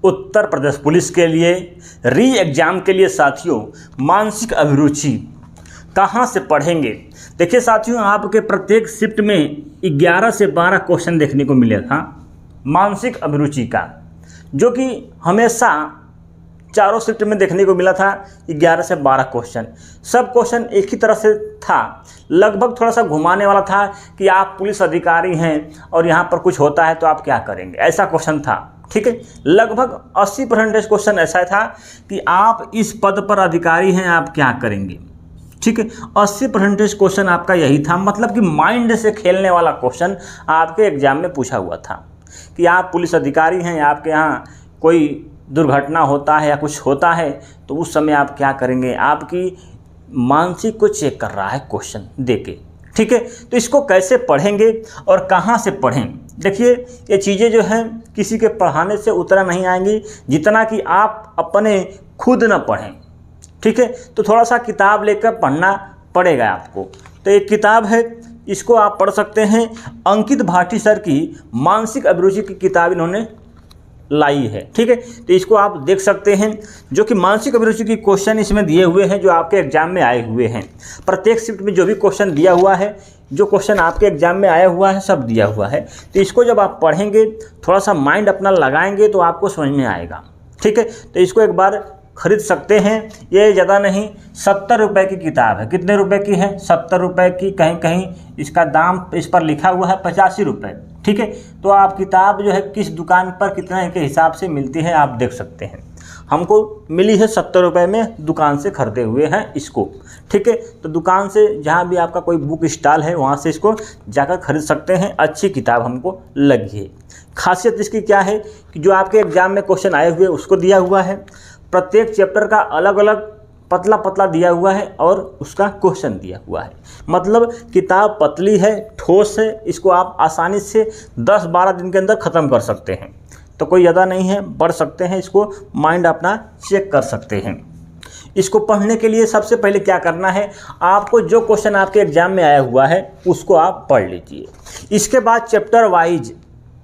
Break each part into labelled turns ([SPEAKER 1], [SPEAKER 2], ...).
[SPEAKER 1] Uttar Pradesh police के लिए री एग्ज़ाम के लिए साथियों मानसिक अभिरुचि कहाँ से पढ़ेंगे। देखिए साथियों, आपके प्रत्येक शिफ्ट में 11 से 12 क्वेश्चन देखने को मिले था मानसिक अभिरुचि का, जो कि हमेशा चारों शिफ्ट में देखने को मिला था 11 से 12 क्वेश्चन। सब क्वेश्चन एक ही तरह से था, लगभग थोड़ा सा घुमाने वाला था कि आप पुलिस अधिकारी हैं और यहाँ पर कुछ होता है तो आप क्या करेंगे, ऐसा क्वेश्चन था। ठीक है, लगभग 80% क्वेश्चन ऐसा था कि आप इस पद पर अधिकारी हैं, आप क्या करेंगे। ठीक है, 80% क्वेश्चन आपका यही था, मतलब कि माइंड से खेलने वाला क्वेश्चन आपके एग्जाम में पूछा हुआ था कि आप पुलिस अधिकारी हैं, आपके यहाँ कोई दुर्घटना होता है या कुछ होता है तो उस समय आप क्या करेंगे। आपकी मानसिक को चेक कर रहा है क्वेश्चन देके। ठीक है, तो इसको कैसे पढ़ेंगे और कहाँ से पढ़ें। देखिए, ये चीज़ें जो हैं किसी के पढ़ाने से उतना नहीं आएंगी जितना कि आप अपने खुद न पढ़ें। ठीक है, तो थोड़ा सा किताब लेकर पढ़ना पड़ेगा आपको। तो एक किताब है, इसको आप पढ़ सकते हैं। अंकित भाटी सर की मानसिक अभिरुचि की किताब इन्होंने लाई है। ठीक है, तो इसको आप देख सकते हैं, जो कि मानसिक अभिरुचि की क्वेश्चन इसमें दिए हुए हैं जो आपके एग्जाम में आए हुए हैं। प्रत्येक शिफ्ट में जो भी क्वेश्चन दिया हुआ है, जो क्वेश्चन आपके एग्जाम में आया हुआ है, सब दिया हुआ है। तो इसको जब आप पढ़ेंगे, थोड़ा सा माइंड अपना लगाएंगे तो आपको समझ में आएगा। ठीक है, तो इसको एक बार खरीद सकते हैं। ये ज़्यादा नहीं, 70 रुपये की किताब है। कितने रुपए की है? 70 रुपये की। कहीं कहीं इसका दाम इस पर लिखा हुआ है 85 रुपये। ठीक है, तो आप किताब जो है किस दुकान पर कितने के हिसाब से मिलती है आप देख सकते हैं। हमको मिली है 70 रुपये में, दुकान से खरीदे हुए हैं इसको। ठीक है, तो दुकान से जहाँ भी आपका कोई बुक स्टॉल है वहाँ से इसको जाकर खरीद सकते हैं। अच्छी किताब हमको लगी है। खासियत इसकी क्या है कि जो आपके एग्जाम में क्वेश्चन आए हुए उसको दिया हुआ है। प्रत्येक चैप्टर का अलग अलग पतला पतला दिया हुआ है और उसका क्वेश्चन दिया हुआ है। मतलब किताब पतली है, ठोस है, इसको आप आसानी से 10-12 दिन के अंदर ख़त्म कर सकते हैं। तो कोई ज़्यादा नहीं है, पढ़ सकते हैं इसको, माइंड अपना चेक कर सकते हैं। इसको पढ़ने के लिए सबसे पहले क्या करना है, आपको जो क्वेश्चन आपके एग्जाम में आया हुआ है उसको आप पढ़ लीजिए। इसके बाद चैप्टर वाइज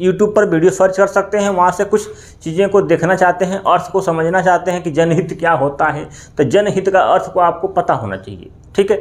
[SPEAKER 1] यूट्यूब पर वीडियो सर्च कर सकते हैं। वहाँ से कुछ चीज़ें को देखना चाहते हैं, अर्थ को समझना चाहते हैं कि जनहित क्या होता है, तो जनहित का अर्थ को आपको पता होना चाहिए। ठीक है,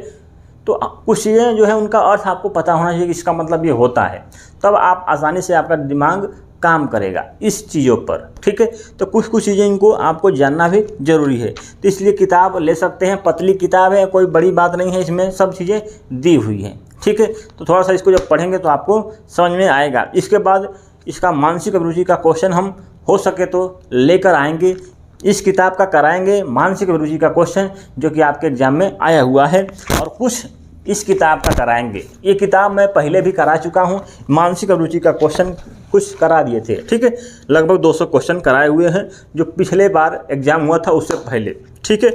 [SPEAKER 1] तो कुछ चीज़ें जो है उनका अर्थ आपको पता होना चाहिए कि इसका मतलब ये होता है, तब आप आसानी से आपका दिमाग काम करेगा इस चीज़ों पर। ठीक है, तो कुछ कुछ चीज़ें इनको आपको जानना भी ज़रूरी है। तो इसलिए किताब ले सकते हैं, पतली किताब है, कोई बड़ी बात नहीं है, इसमें सब चीज़ें दी हुई हैं। ठीक है, तो थोड़ा सा इसको जब पढ़ेंगे तो आपको समझ में आएगा। इसके बाद इसका मानसिक अभिरुचि का क्वेश्चन हम हो सके तो लेकर आएंगे। इस किताब का कराएंगे मानसिक अभिरुचि का क्वेश्चन जो कि आपके एग्जाम में आया हुआ है, और कुछ इस किताब का कराएंगे। ये किताब मैं पहले भी करा चुका हूँ, मानसिक अभिरुचि का क्वेश्चन कुछ करा दिए थे। ठीक है, लगभग 200 क्वेश्चन कराए हुए हैं जो पिछले बार एग्जाम हुआ था उससे पहले। ठीक है,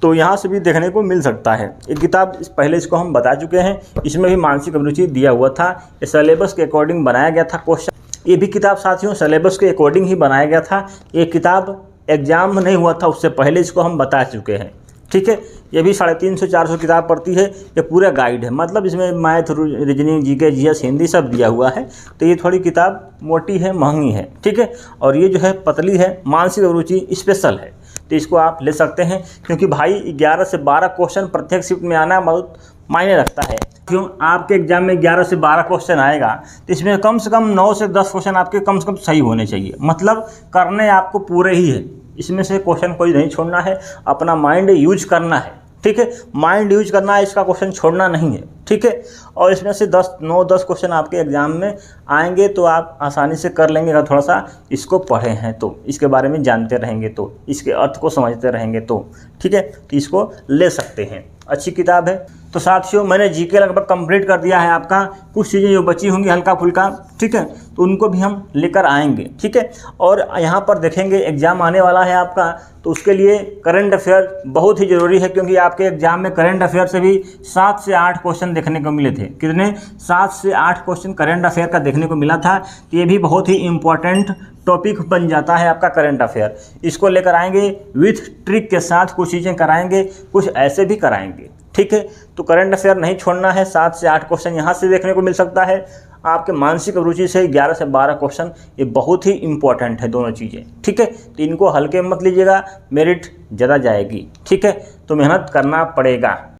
[SPEAKER 1] तो यहाँ से भी देखने को मिल सकता है। ये किताब पहले इसको हम बता चुके हैं, इसमें भी मानसिक अभिरुचि दिया हुआ था। ये सिलेबस के अकॉर्डिंग बनाया गया था क्वेश्चन। ये भी किताब साथियों सिलेबस के अकॉर्डिंग ही बनाया गया था। ये किताब एग्जाम नहीं हुआ था उससे पहले इसको हम बता चुके हैं। ठीक है, ये भी 350-400 किताब पढ़ती है। ये पूरा गाइड है, मतलब इसमें math, reasoning, GK, GS, Hindi सब दिया हुआ है। तो ये थोड़ी किताब मोटी है, महंगी है। ठीक है, और ये जो है पतली है, मानसिक अभिरुचि स्पेशल है, तो इसको आप ले सकते हैं। क्योंकि भाई 11 से 12 क्वेश्चन प्रत्येक शिफ्ट में आना बहुत मायने रखता है। क्यों, आपके एग्जाम में 11 से 12 क्वेश्चन आएगा तो इसमें कम से कम 9 से 10 क्वेश्चन आपके कम से कम सही होने चाहिए। मतलब करने आपको पूरे ही है, इसमें से क्वेश्चन कोई नहीं छोड़ना है, अपना माइंड यूज करना है। ठीक है, माइंड यूज करना है, इसका क्वेश्चन छोड़ना नहीं है। ठीक है, और इसमें से 9-10 क्वेश्चन आपके एग्जाम में आएंगे तो आप आसानी से कर लेंगे अगर थोड़ा सा इसको पढ़े हैं तो, इसके बारे में जानते रहेंगे तो, इसके अर्थ को समझते रहेंगे तो। ठीक है, तो इसको ले सकते हैं, अच्छी किताब है। तो साथियों, मैंने जीके लगभग कंप्लीट कर दिया है आपका। कुछ चीज़ें जो बची होंगी हल्का फुल्का, ठीक है, तो उनको भी हम लेकर आएंगे। ठीक है, और यहाँ पर देखेंगे एग्ज़ाम आने वाला है आपका, तो उसके लिए करंट अफेयर बहुत ही ज़रूरी है। क्योंकि आपके एग्जाम में करंट अफेयर से भी 7 से 8 क्वेश्चन देखने को मिले थे। कितने? 7 से 8 क्वेश्चन करंट अफेयर का देखने को मिला था। ये भी बहुत ही इम्पोर्टेंट टॉपिक बन जाता है आपका करंट अफेयर। इसको लेकर आएंगे विथ ट्रिक के साथ, कुछ चीज़ें कराएंगे, कुछ ऐसे भी कराएंगे। ठीक है, तो करंट अफेयर नहीं छोड़ना है। 7 से 8 क्वेश्चन यहाँ से देखने को मिल सकता है। आपके मानसिक अभिरुचि से 11 से 12 क्वेश्चन, ये बहुत ही इंपॉर्टेंट है दोनों चीज़ें, ठीक है। तो इनको हल्के में मत लीजिएगा, मेरिट ज़्यादा जाएगी, ठीक है। तो मेहनत करना पड़ेगा।